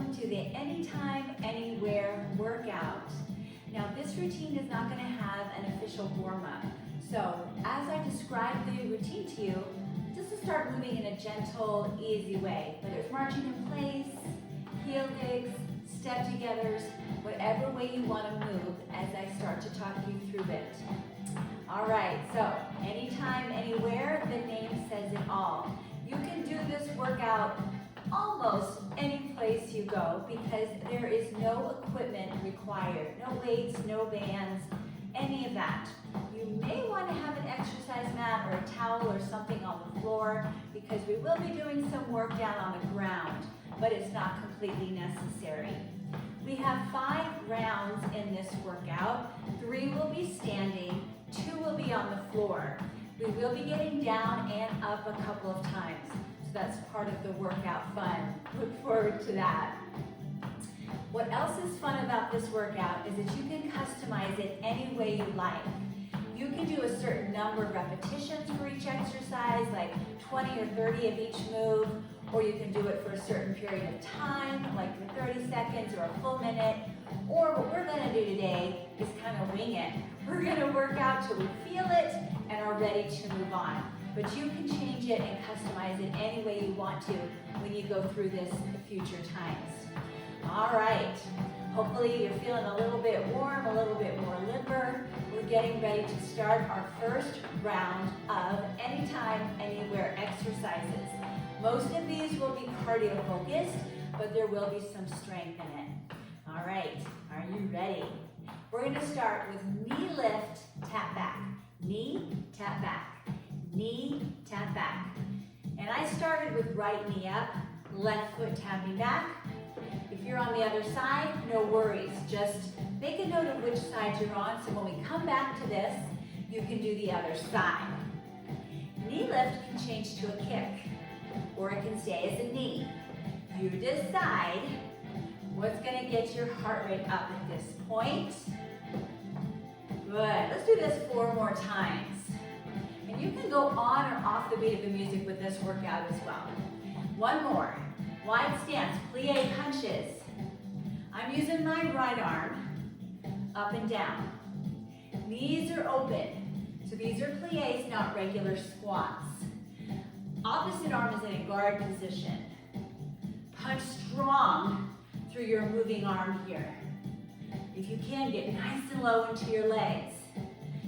welcome to the Anytime, Anywhere workout. Now this routine is not going to have an official warm-up. So as I describe the routine to you, just to start moving in a gentle, easy way. Whether it's marching in place, heel digs, step togethers, whatever way you want to move as I start to talk you through it. All right, so anytime, anywhere, the name says it all. You can do this workout almost any place you go because there is no equipment required, no weights, no bands, any of that. You may want to have an exercise mat or a towel or something on the floor because we will be doing some work down on the ground, but it's not completely necessary. We have 5 rounds in this workout. 3 will be standing, 2 will be on the floor. We will be getting down and up a couple of times. So that's part of the workout fun. Look forward to that. What else is fun about this workout is that you can customize it any way you like. You can do a certain number of repetitions for each exercise, like 20 or 30 of each move, or you can do it for a certain period of time, like for 30 seconds or a full minute. Or what we're gonna do today is kind of wing it. We're gonna work out till we feel it and are ready to move on. But you can change it and customize it any way you want to when you go through this in future times. All right, hopefully you're feeling a little bit warm, a little bit more limber. We're getting ready to start our first round of Anytime, Anywhere exercises. Most of these will be cardio focused, but there will be some strength in it. All right, are you ready? We're gonna start with knee lift, tap back. Knee, tap back. Knee, tap back. And I started with right knee up, left foot tapping back. If you're on the other side, no worries. Just make a note of which side you're on so when we come back to this, you can do the other side. Knee lift can change to a kick, or it can stay as a knee. You decide what's gonna get your heart rate up at this point. Good, let's do this 4 more times. And you can go on or off the beat of the music with this workout as well. 1 more, wide stance, plie punches. I'm using my right arm up and down. Knees are open. So these are plies, not regular squats. Opposite arm is in a guard position. Punch strong through your moving arm here. If you can, get nice and low into your legs.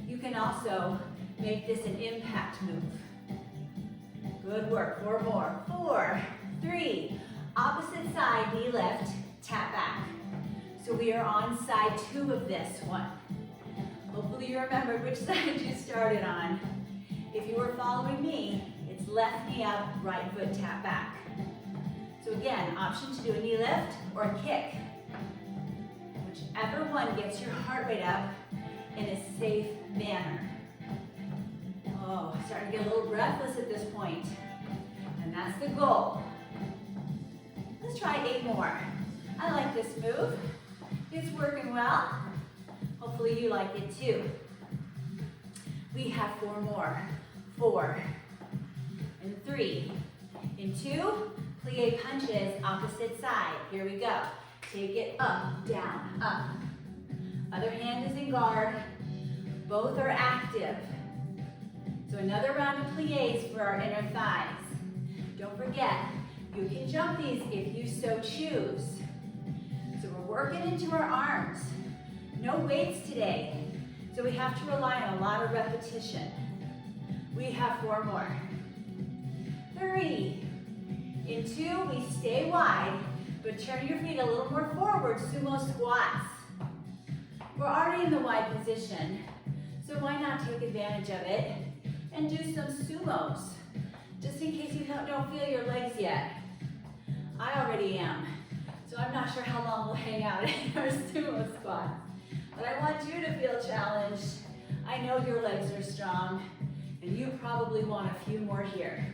You can also make this an impact move. Good work, 4 more. 4, 3, opposite side, knee lift, tap back. So we are on side 2 of this one. Hopefully you remembered which side you started on. If you were following me, it's left knee up, right foot tap back. So again, option to do a knee lift or a kick. Whichever one gets your heart rate up in a safe manner. Oh, starting to get a little breathless at this point. And that's the goal. Let's try 8 more. I like this move. It's working well. Hopefully you like it too. We have 4 more. 4 and 3 and 2. Plie punches, opposite side. Here we go. Take it up, down, up. Other hand is in guard. Both are active. So another round of plies for our inner thighs. Don't forget, you can jump these if you so choose. So we're working into our arms. No weights today. So we have to rely on a lot of repetition. We have 4 more. 3. In 2, we stay wide, but turn your feet a little more forward, sumo squats. We're already in the wide position, so why not take advantage of it and do some sumos, just in case you don't feel your legs yet. I already am, so I'm not sure how long we'll hang out in our sumo squats. But I want you to feel challenged. I know your legs are strong, and you probably want a few more here.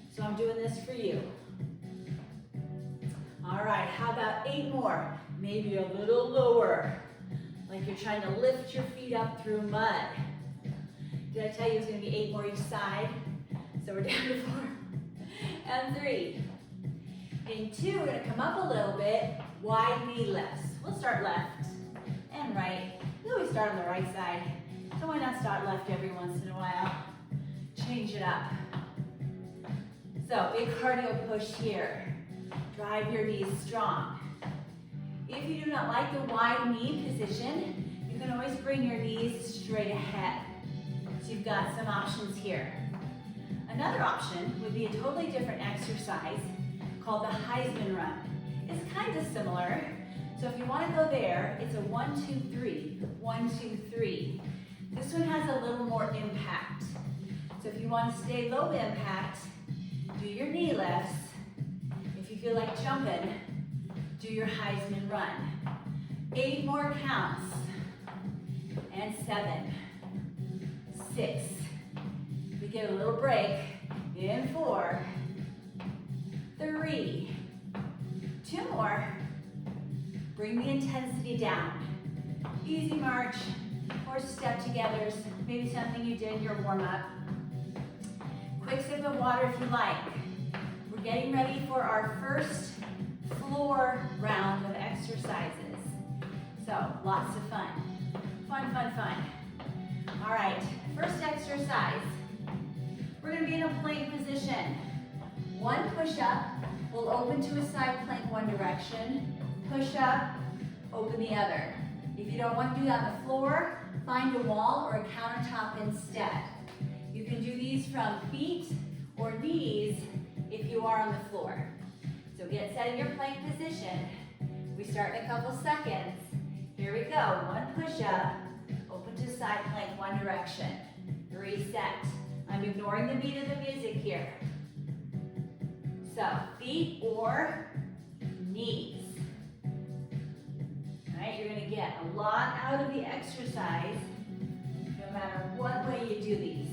So I'm doing this for you. All right, how about 8 more? Maybe a little lower, like you're trying to lift your feet up through mud. Did I tell you it's gonna be 8 more each side? So we're down to 4 and 3. In 2, we're gonna come up a little bit, wide knee lifts. We'll start left and right. We always start on the right side, so why not start left every once in a while? Change it up. So, big cardio push here. Drive your knees strong. If you do not like the wide knee position, you can always bring your knees straight ahead. So you've got some options here. Another option would be a totally different exercise called the Heisman run. It's kind of similar. So if you want to go there, it's a 1, 2, 3, 1, 2, 3. This one has a little more impact. So if you want to stay low impact, do your knee lifts. If you feel like jumping, do your Heisman run. 8 more counts. And 7, 6. We get a little break. In 4, 3, 2 more. Bring the intensity down. Easy march or step-togethers, maybe something you did in your warm-up. Quick sip of water if you like. We're getting ready for our first floor round of exercises. So, lots of fun. Fun, fun, fun. All right, first exercise. We're gonna be in a plank position. 1 push-up, we'll open to a side plank one direction. Push up, open the other. If you don't want to do that on the floor, find a wall or a countertop instead. You can do these from feet or knees if you are on the floor. So get set in your plank position. We start in a couple seconds. Here we go. 1 push-up, open to side plank one direction. Reset. I'm ignoring the beat of the music here. So feet or knees. Right, you're going to get a lot out of the exercise, no matter what way you do these.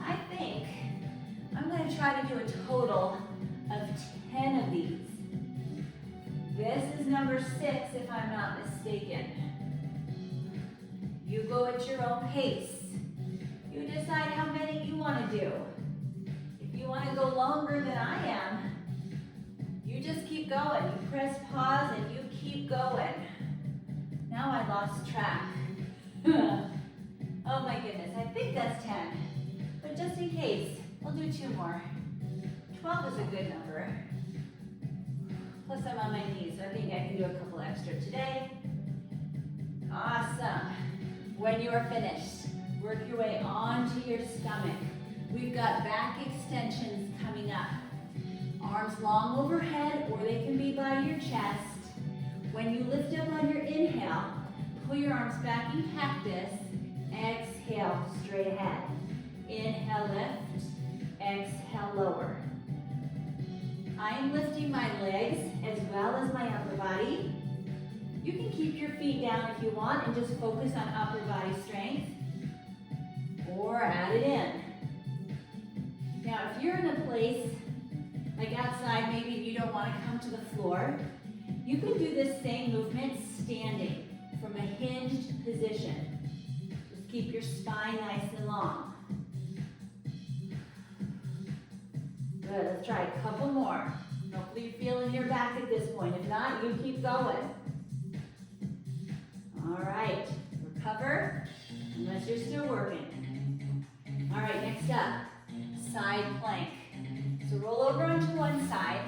I think I'm going to try to do a total of 10 of these. This is number 6, if I'm not mistaken. You go at your own pace. You decide how many you want to do. If you want to go longer than I am, you just keep going. You press pause and you keep going. Now I lost track. Oh my goodness, I think that's 10. But just in case, we'll do 2 more. 12 is a good number. Plus I'm on my knees, so I think I can do a couple extra today. Awesome. When you are finished, work your way onto your stomach. We've got back extensions coming up. Arms long overhead, or they can be by your chest. When you lift up on your inhale, pull your arms back in cactus. Exhale, straight ahead. Inhale, lift. Exhale, lower. I am lifting my legs as well as my upper body. You can keep your feet down if you want and just focus on upper body strength, or add it in. Now, if you're in a place like outside, maybe you don't want to come to the floor, you can do this same movement standing from a hinged position. Just keep your spine nice and long. Good, let's try a couple more. Hopefully you're feeling your back at this point. If not, you keep going. All right, recover, unless you're still working. All right, next up, side plank. So roll over onto one side,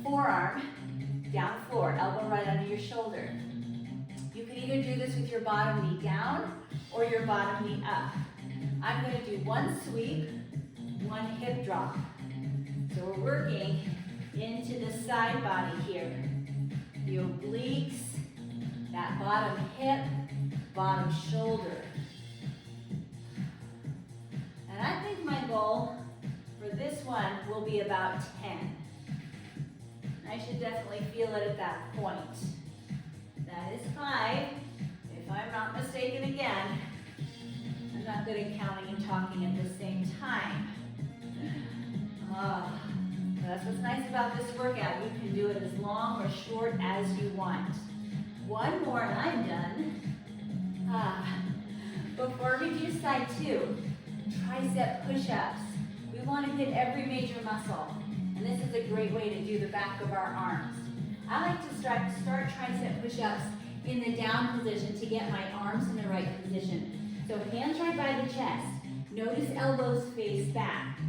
forearm down floor, elbow right under your shoulder. You can either do this with your bottom knee down or your bottom knee up. I'm going to do 1 sweep, 1 hip drop. So we're working into the side body here. The obliques, that bottom hip, bottom shoulder. And I think my goal for this one will be about 10. I should definitely feel it at that point. That is 5, if I'm not mistaken again. I'm not good at counting and talking at the same time. That's what's nice about this workout. You can do it as long or short as you want. 1 more and I'm done. Before we do side 2, tricep push-ups. We want to hit every major muscle. And this is a great way to do the back of our arms. I like to start tricep push-ups in the down position to get my arms in the right position. So hands right by the chest. Notice elbows face back.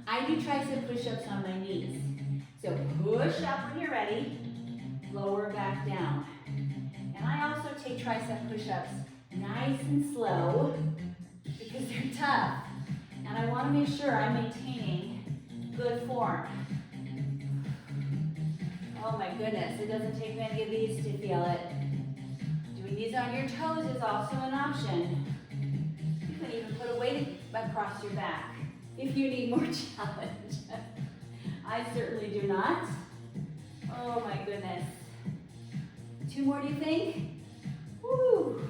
I do tricep push-ups on my knees. So push up when you're ready, lower back down. And I also take tricep push-ups nice and slow because they're tough. And I want to make sure I'm maintaining good form. Oh my goodness, it doesn't take many of these to feel it. Doing these on your toes is also an option. You can even put a weight across your back if you need more challenge. I certainly do not. Oh my goodness. 2 more, do you think? Woo!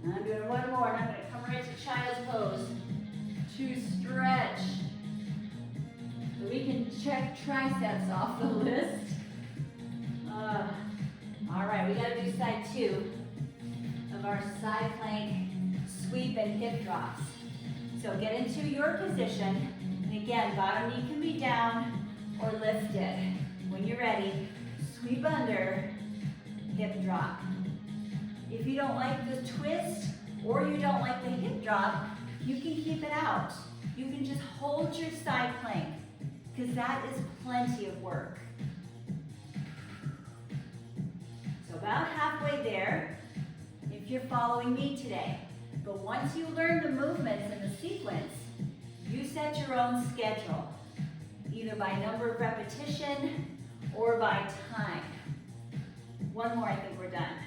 I'm doing 1 more, and I'm going to come right to child's pose to stretch. So we can check triceps off the list. All right, we got to do side 2 of our side plank sweep and hip drops. So get into your position. And again, bottom knee can be down or lifted. When you're ready, sweep under, hip drop. If you don't like the twist or you don't like the hip drop, you can keep it out. You can just hold your side plank because that is plenty of work. So about halfway there, if you're following me today. But once you learn the movements and the sequence, you set your own schedule, either by number of repetition or by time. 1 more, I think we're done.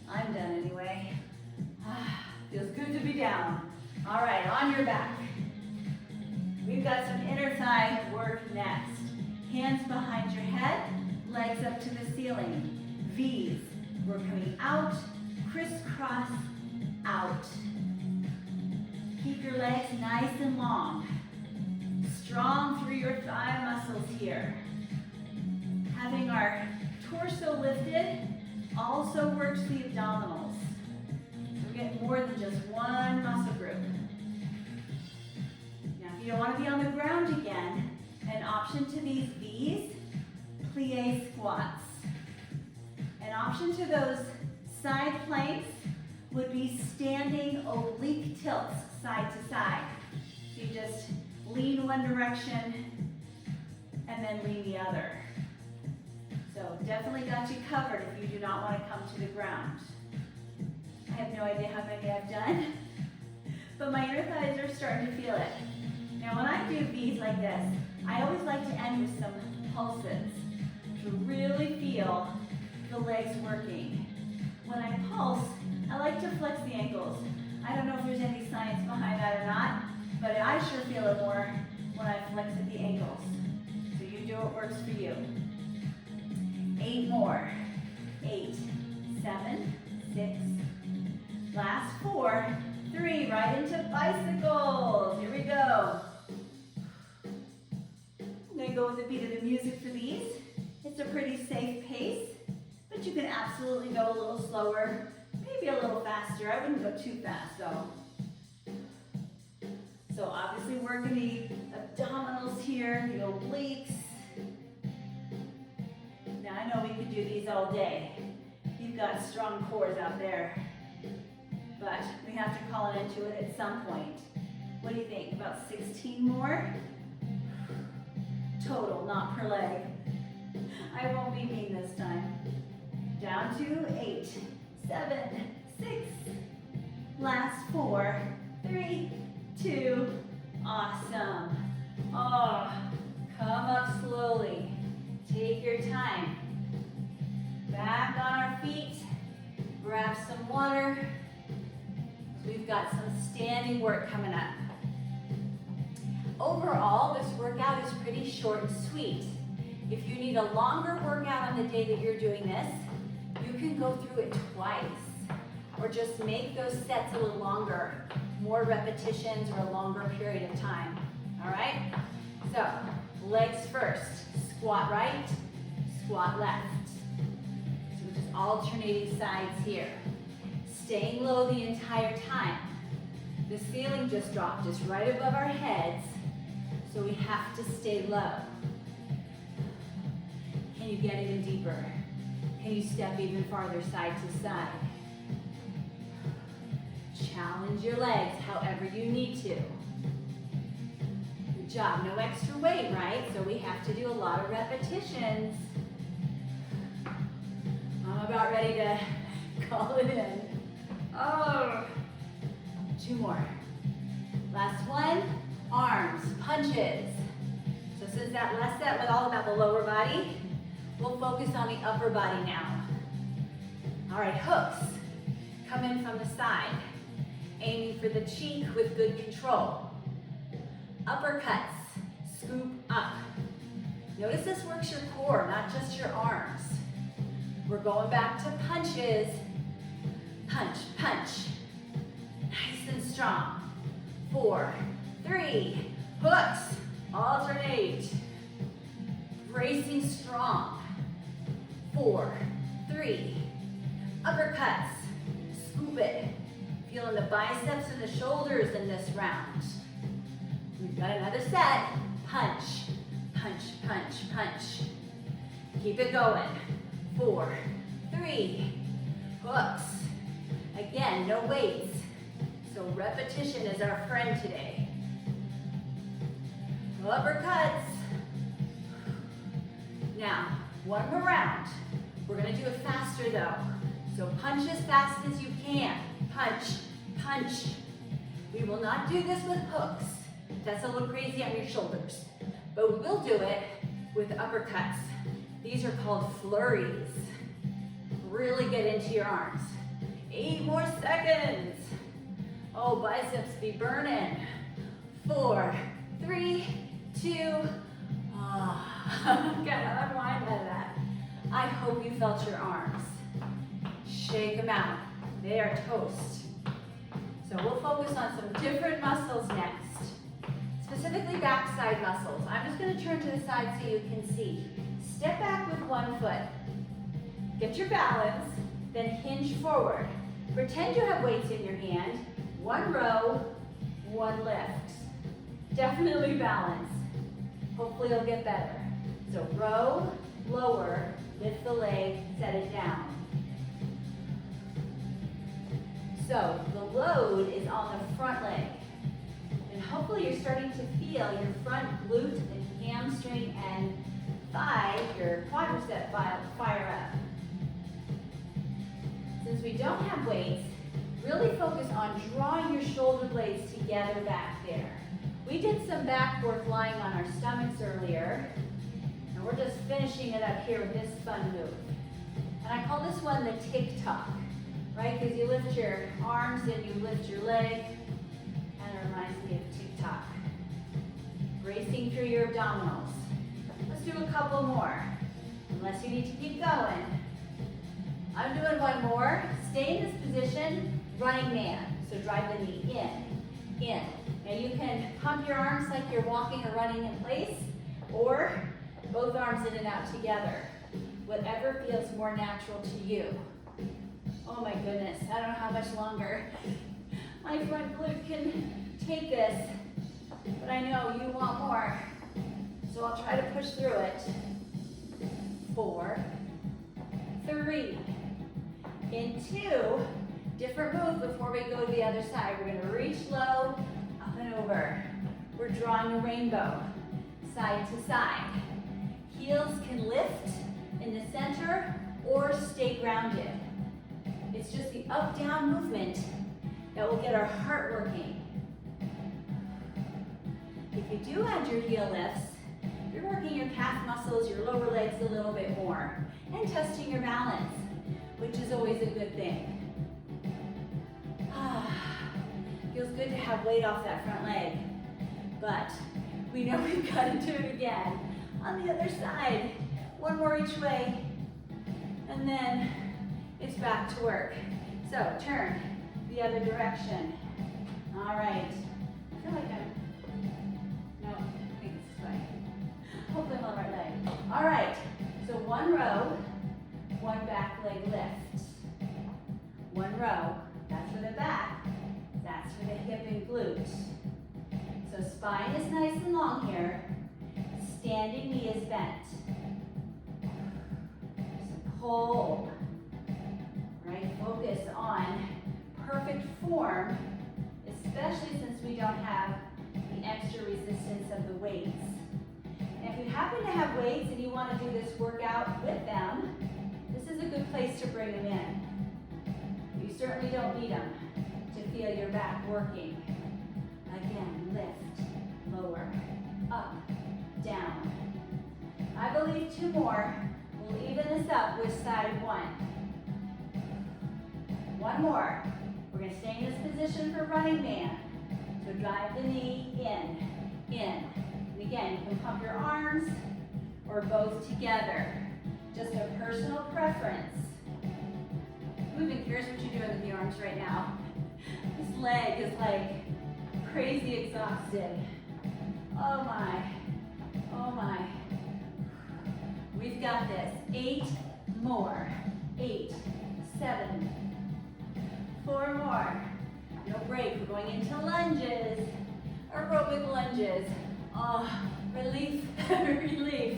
I'm done anyway. Feels good to be down. All right, on your back. We've got some inner thigh work next. Hands behind your head, legs up to the ceiling. V's. We're coming out, crisscross, out. Keep your legs nice and long. Strong through your thigh muscles here. Having our torso lifted also works the abdominals. So we're getting more than just one muscle group. Now, if you don't want to be on the ground again, an option to these V's, plie squats. An option to those side planks would be standing oblique tilts side to side. So you just lean one direction and then lean the other. So definitely got you covered if you do not want to come to the ground. I have no idea how many I've done, but my inner thighs are starting to feel it. Now when I do V's like this, I always like to end with some pulses to really feel the legs working. When I pulse, I like to flex the ankles. I don't know if there's any science behind that or not, but I sure feel it more when I flex at the ankles. So you do what works for you. 8 more. 8, 7, 6. Last 4, 3. Right into bicycles. Here we go. I'm going to go with the beat of the music for these. It's a pretty safe pace, but you can absolutely go a little slower, maybe a little faster. I wouldn't go too fast though. So obviously working the abdominals here, the obliques. Now I know we could do these all day. You've got strong cores out there, but we have to call an end to it at some point. What do you think? About 16 more? Total, not per leg. I won't be mean this time. Down to 8, 7, 6. Last 4, 3, 2. Awesome. Oh, come up slowly. Take your time. Back on our feet. Grab some water. We've got some standing work coming up. Overall, this workout is pretty short and sweet. If you need a longer workout on the day that you're doing this, you can go through it twice. Or just make those sets a little longer, more repetitions or a longer period of time. All right? So, legs first. Squat right, squat left. So we're just alternating sides here. Staying low the entire time. The ceiling just dropped just right above our heads. So we have to stay low. Can you get even deeper? Can you step even farther side to side? Challenge your legs however you need to. Good job. No extra weight, right? So we have to do a lot of repetitions. I'm about ready to call it in. Oh, 2 more. Last one, arms, punches. So since that last set was all about the lower body, we'll focus on the upper body now. All right, hooks. Come in from the side, aiming for the cheek with good control. Uppercuts, scoop up. Notice this works your core, not just your arms. We're going back to punches. Punch, punch. Nice and strong. 4, 3, hooks, alternate. Bracing strong. 4, 3, uppercuts, scoop it. Feeling the biceps and the shoulders in this round. We've got another set. Punch, punch, punch, punch. Keep it going. 4, 3, hooks. Again, no weights. So repetition is our friend today. Uppercuts. Now, one more round. We're gonna do it faster though. So punch as fast as you can. Punch, punch. We will not do this with hooks. That's a little crazy on your shoulders. But we will do it with uppercuts. These are called flurries. Really get into your arms. 8 more seconds. Oh, biceps be burning. 4, 3, 2, gotta unwind out of that. I hope you felt your arms. Shake them out. They are toast. So we'll focus on some different muscles next. Specifically backside muscles. I'm just gonna turn to the side so you can see. Step back with one foot. Get your balance, then hinge forward. Pretend you have weights in your hand. 1 row, 1 lift. Definitely balance. Hopefully it'll get better. So row, lower, lift the leg, set it down. So the load is on the front leg. And hopefully you're starting to feel your front glute and hamstring and thigh, your quadricep fire up. Since we don't have weights, really focus on drawing your shoulder blades together back there. We did some back work lying on our stomachs earlier, and we're just finishing it up here with this fun move. And I call this one the tick-tock, right? Because you lift your arms and you lift your leg, and it reminds me of tick-tock. Bracing through your abdominals. Let's do a couple more, unless you need to keep going. I'm doing one more. Stay in this position, running man. So drive the knee in. Now you can pump your arms like you're walking or running in place, or both arms in and out together. Whatever feels more natural to you. Oh my goodness, I don't know how much longer my front glute can take this, but I know you want more. So I'll try to push through it. 4, 3, in 2, different move before we go to the other side. We're gonna reach low, up and over. We're drawing a rainbow, side to side. Heels can lift in the center or stay grounded. It's just the up-down movement that will get our heart working. If you do add your heel lifts, you're working your calf muscles, your lower legs a little bit more, and testing your balance, which is always a good thing. Feels good to have weight off that front leg, but we know we've got to do it again. On the other side, 1 more each way, and then it's back to work. So turn the other direction. All right. I feel like no, I think it's this way. Hopefully I'm on the right leg. All right, so 1 row, 1 back leg lift. 1 row, that's for the back, that's for the hip and glute. So spine is nice and long here. Standing knee is bent. So pull. Right? Focus on perfect form, especially since we don't have the extra resistance of the weights. And if you happen to have weights and you want to do this workout with them, this is a good place to bring them in. You certainly don't need them to feel your back working. Again, lift, lower, up, down. I believe 2 more. We'll even this up with side 1. 1 more. We're going to stay in this position for running man. So drive the knee in. And again, you can pump your arms or both together. Just a personal preference. Moving, here's what you're doing with the arms right now. This leg is like crazy exhausted. Oh my, oh my. We've got this. 8 more. 8, 7, 4 more. No break. We're going into lunges. Aerobic lunges. Oh, relief, relief.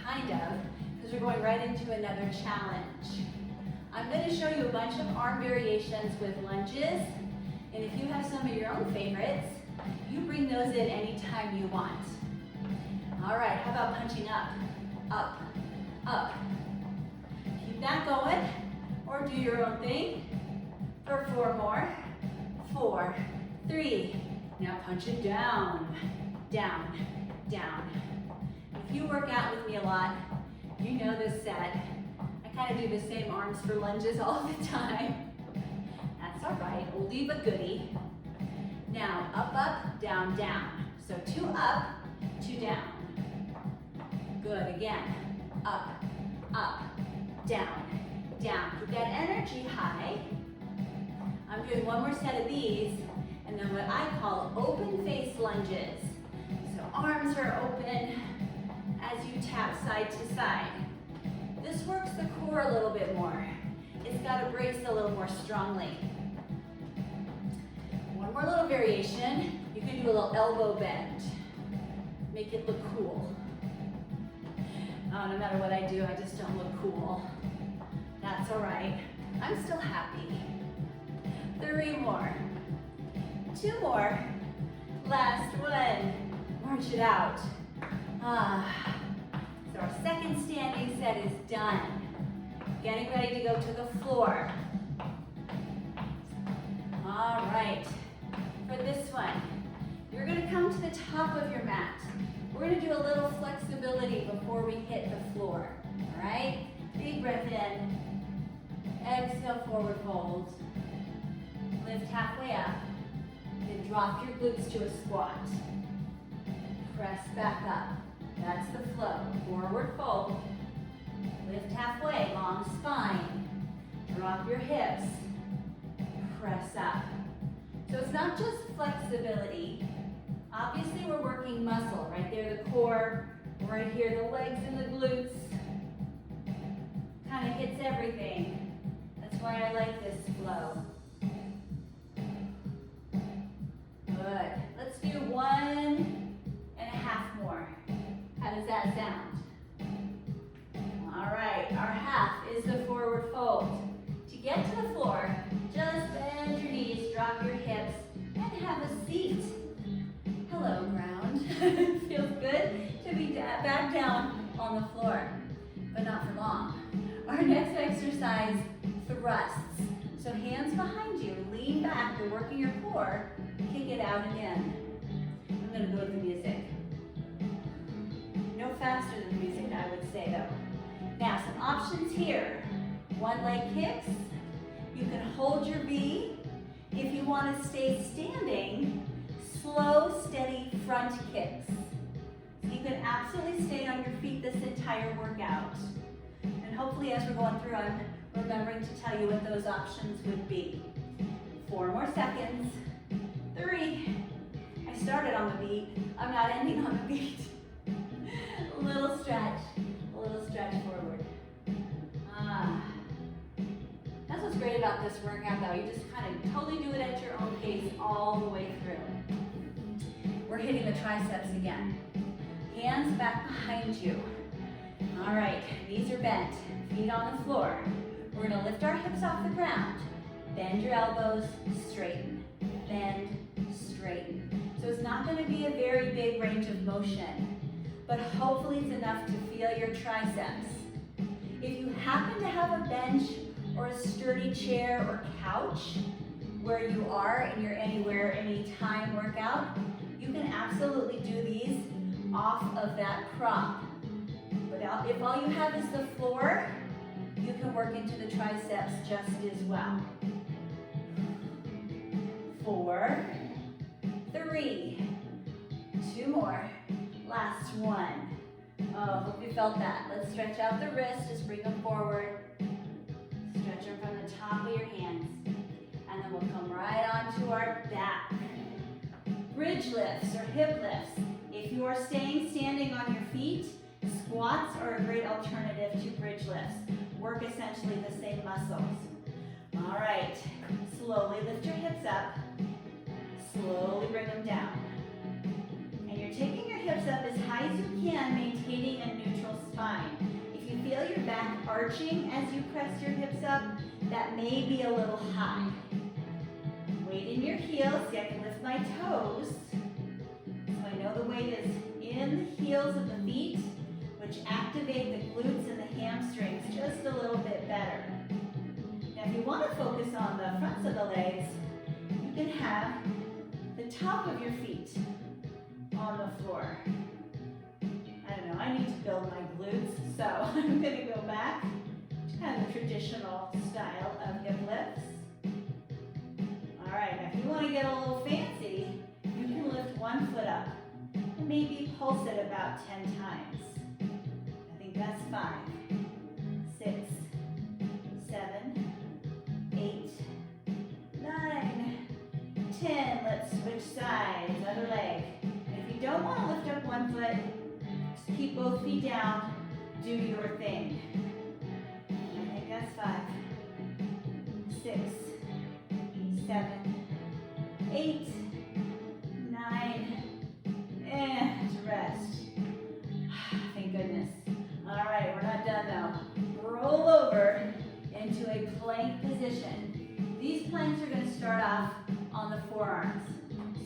Kind of, because we're going right into another challenge. I'm going to show you a bunch of arm variations with lunges. And if you have some of your own favorites, you bring those in anytime you want. All right, how about punching up, up, up. Keep that going, or do your own thing for 4 more. 4, 3, now punch it down, down, down. If you work out with me a lot, you know this set. I kind of do the same arms for lunges all the time. That's all right, oldie but goodie. Now, up, up, down, down. So 2 up, 2 down. Good, again. Up, up, down, down. Keep that energy high. I'm doing 1 more set of these, and then what I call open face lunges. So arms are open as you tap side to side. This works the core a little bit more. It's got to brace a little more strongly. 1 more little variation. You can do a little elbow bend. Make it look cool. Oh, no matter what I do, I just don't look cool. That's all right. I'm still happy. 3 more. 2 more. Last one. March it out. So our second standing set is done. Getting ready to go to the floor. All right. For this one, you're going to come to the top of your mat. We're going to do a little flexibility before we hit the floor. All right? Big breath in. Exhale, forward fold. Lift halfway up. Then drop your glutes to a squat. Press back up. That's the flow. Forward fold. Lift halfway, long spine. Drop your hips. Press up. So it's not just flexibility. Obviously we're working muscle. Right there, the core. Right here, the legs and the glutes. Kind of hits everything. That's why I like this flow. Good. Let's do 1.5 more. How does that sound? All right, our half is the forward fold. To get to the floor, just bend your knees, drop your hips, and have a seat. Hello, ground. Feels good to be back down on the floor, but not for long. Our next exercise, thrusts. So hands behind you, lean back, you're working your core, kick it out and in. I'm gonna go to the music. No faster than the music, I would say though. Now, some options here. 1 leg kicks. You can hold your V. If you want to stay standing, slow, steady front kicks. So you can absolutely stay on your feet this entire workout. And hopefully as we're going through, I'm remembering to tell you what those options would be. 4 more seconds. 3. I started on the beat. I'm not ending on the beat. A little stretch forward. That's what's great about this workout though. You just kind of totally do it at your own pace all the way through. We're hitting the triceps again. Hands back behind you. All right, knees are bent, feet on the floor. We're gonna lift our hips off the ground. Bend your elbows, straighten. Bend, straighten. So it's not gonna be a very big range of motion, but hopefully it's enough to feel your triceps. If you happen to have a bench or a sturdy chair or couch where you are in your anywhere, anytime workout, you can absolutely do these off of that prop. But if all you have is the floor, you can work into the triceps just as well. 4, 3, 2 more, last one. Oh, hope you felt that. Let's stretch out the wrists, just bring them forward. Stretch them from the top of your hands. And then we'll come right onto our back. Bridge lifts or hip lifts. If you are staying standing on your feet, squats are a great alternative to bridge lifts. Work essentially the same muscles. All right, slowly lift your hips up. Slowly bring them down. And you're taking your hips up as high as you can, maintaining a neutral spine. If you feel your back arching as you press your hips up, that may be a little high. Weight in your heels. See, I can lift my toes. So I know the weight is in the heels of the feet, which activate the glutes and the hamstrings just a little bit better. Now, if you want to focus on the fronts of the legs, you can have the top of your feet on the floor. I don't know, I need to build my glutes, so I'm going to go back to kind of the traditional style of hip lifts. All right, now if you want to get a little fancy, you can lift one foot up and maybe pulse it about 10 times. I think that's 5, 6, 7, 8, 9, 10. Let's switch sides, other leg. And if you don't want to lift up one foot, just keep both feet down, do your thing. I think that's 5, 6, 7, 8, 9, and rest. Thank goodness. All right, we're not done though. Roll over into a plank position. These planks are going to start off on the forearms.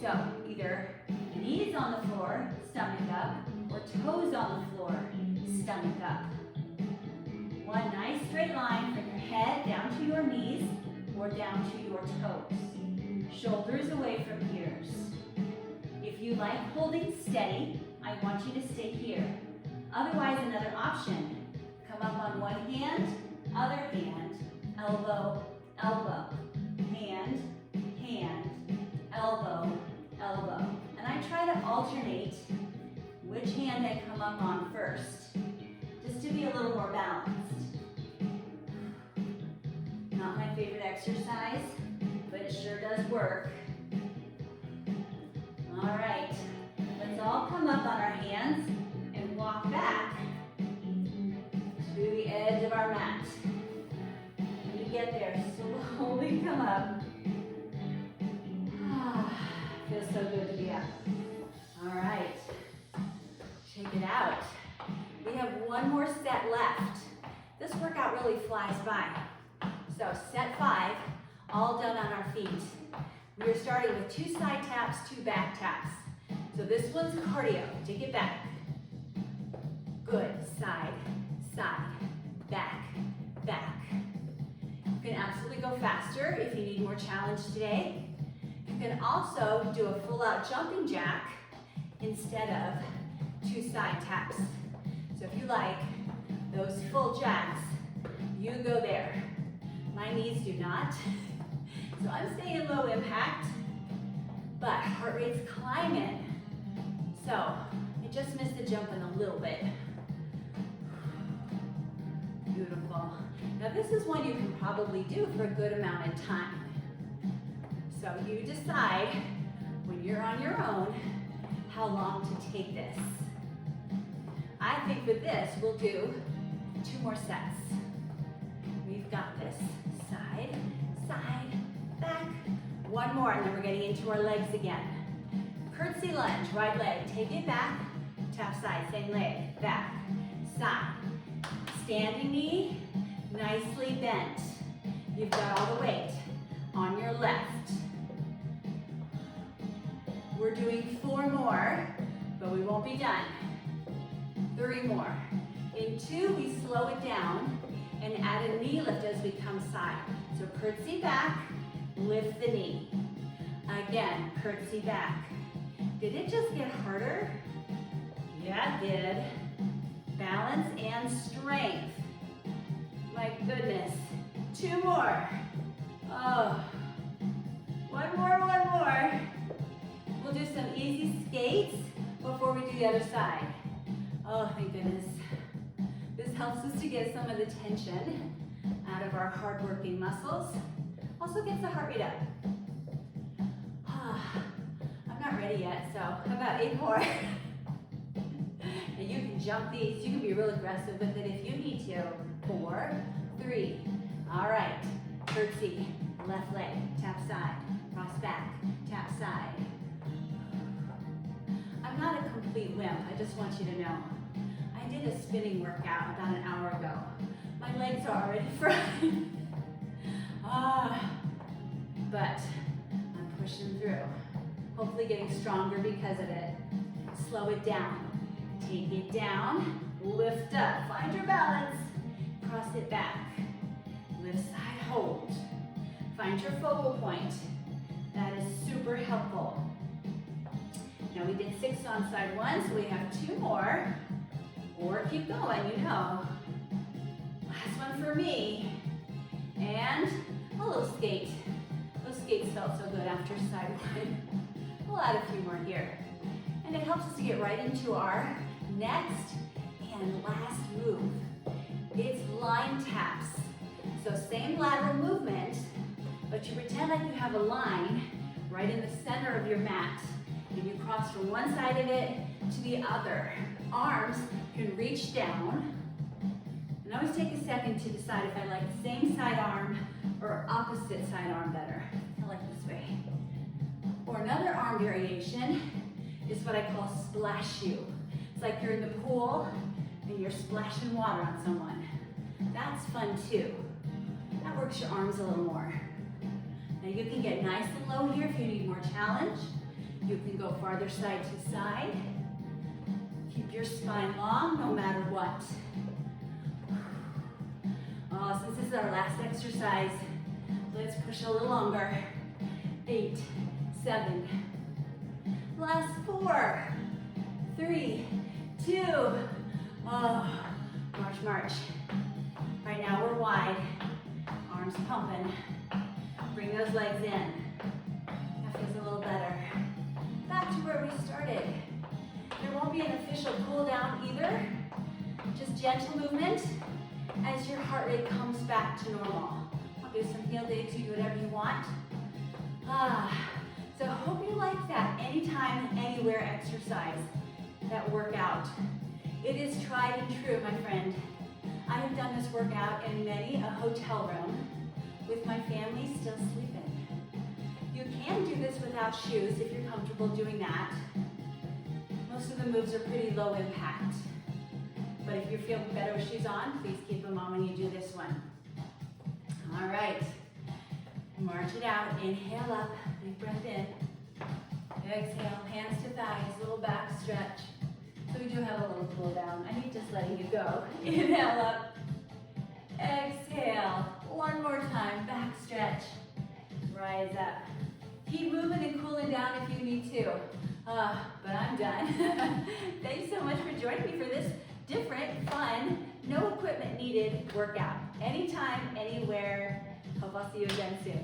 So either knees on the floor, stomach up, or toes on the floor, stomach up. One nice straight line from your head down to your knees or down to your toes. Shoulders away from ears. If you like holding steady, I want you to stay here. Otherwise, another option. Come up on one hand, other hand, elbow, elbow, hand, hand, elbow, elbow. And I try to alternate which hand I come up on first, just to be a little more balanced. Not my favorite exercise, but it sure does work. All right, let's all come up on our hands and walk back to the edge of our mat. When you get there, slowly come up. Feels so good to be up. All right, shake it out. We have one more set left. This workout really flies by. So set 5, all done on our feet. We are starting with 2 side taps, 2 back taps. So this one's cardio. Take it back. Good. Side, side, back, back. You can absolutely go faster if you need more challenge today. You can also do a full-out jumping jack instead of 2 side taps. So if you like those full jacks, you go there. My knees do not. So I'm staying low impact, but heart rate's climbing. So I just missed the jumping a little bit. Beautiful. Now this is one you can probably do for a good amount of time. So you decide when you're on your own how long to take this. I think for this we'll do 2 more sets. We've got this. Side, side, back. One more, and then we're getting into our legs again. curtsy lunge, right leg, take it back, tap side, same leg, back, side. Standing knee, nicely bent. You've got all the weight on your left. We're doing 4 more, but we won't be done. 3 more. In 2, we slow it down and add a knee lift as we come side. So curtsy back, lift the knee. Again, curtsy back. Did it just get harder? Yeah, it did. Balance and strength. My goodness. 2 more. Oh. 1 more, 1 more. We'll do some easy skates before we do the other side. Oh, thank goodness. This helps us to get some of the tension out of our hard-working muscles. Also gets the heart rate up. I'm not ready yet, so how about 8 more? And you can jump these. You can be real aggressive with it if you need to. 4, 3. All right. Curtsy, left leg, tap side, cross back, tap side. I'm not a complete wimp. I just want you to know. I did a spinning workout about an hour ago. My legs are already fried. But I'm pushing through. Hopefully getting stronger because of it. Slow it down. Take it down. Lift up. Find your balance. Cross it back. Lift side, hold. Find your focal point. That is super helpful. Now we did 6 on side 1, so we have 2 more. Or keep going, you know. Last one for me. And a little skate. Those skates felt so good after side 1. We'll add a few more here. And it helps us to get right into our next and last move. It's line taps. So same lateral movement, but you pretend like you have a line right in the center of your mat. And you cross from one side of it to the other. Arms can reach down. And always take a second to decide if I like the same side arm or opposite side arm better. I like this way. Or another arm variation is what I call splash you. It's like you're in the pool and you're splashing water on someone. That's fun too. That works your arms a little more. Now you can get nice and low here if you need more challenge. You can go farther side to side. Keep your spine long no matter what. Oh, since this is our last exercise, let's push a little longer. 8, 7. Last 4, 3, 2. Oh, march, march. Right now we're wide. Arms pumping. Bring those legs in. That feels a little better. Back to where we started. There won't be an official cool down either. Just gentle movement as your heart rate comes back to normal. I'll do some heel digs, you do whatever you want. So I hope you like that anytime, anywhere exercise, that workout. It is tried and true, my friend. I have done this workout in many a hotel room with my family still sleeping. You can do this without shoes if you're comfortable doing that. Most of the moves are pretty low impact. But if you're feeling better with shoes on, please keep them on when you do this one. All right. March it out. Inhale up. Big breath in. Exhale. Hands to thighs. Little back stretch. So we do have a little cool down. I hate just letting you go. Inhale up. Exhale. One more time. Back stretch. Rise up. Keep moving and cooling down if you need to. But I'm done. Thanks so much for joining me for this different, fun, no equipment needed workout. Anytime, anywhere. Hope I'll see you again soon.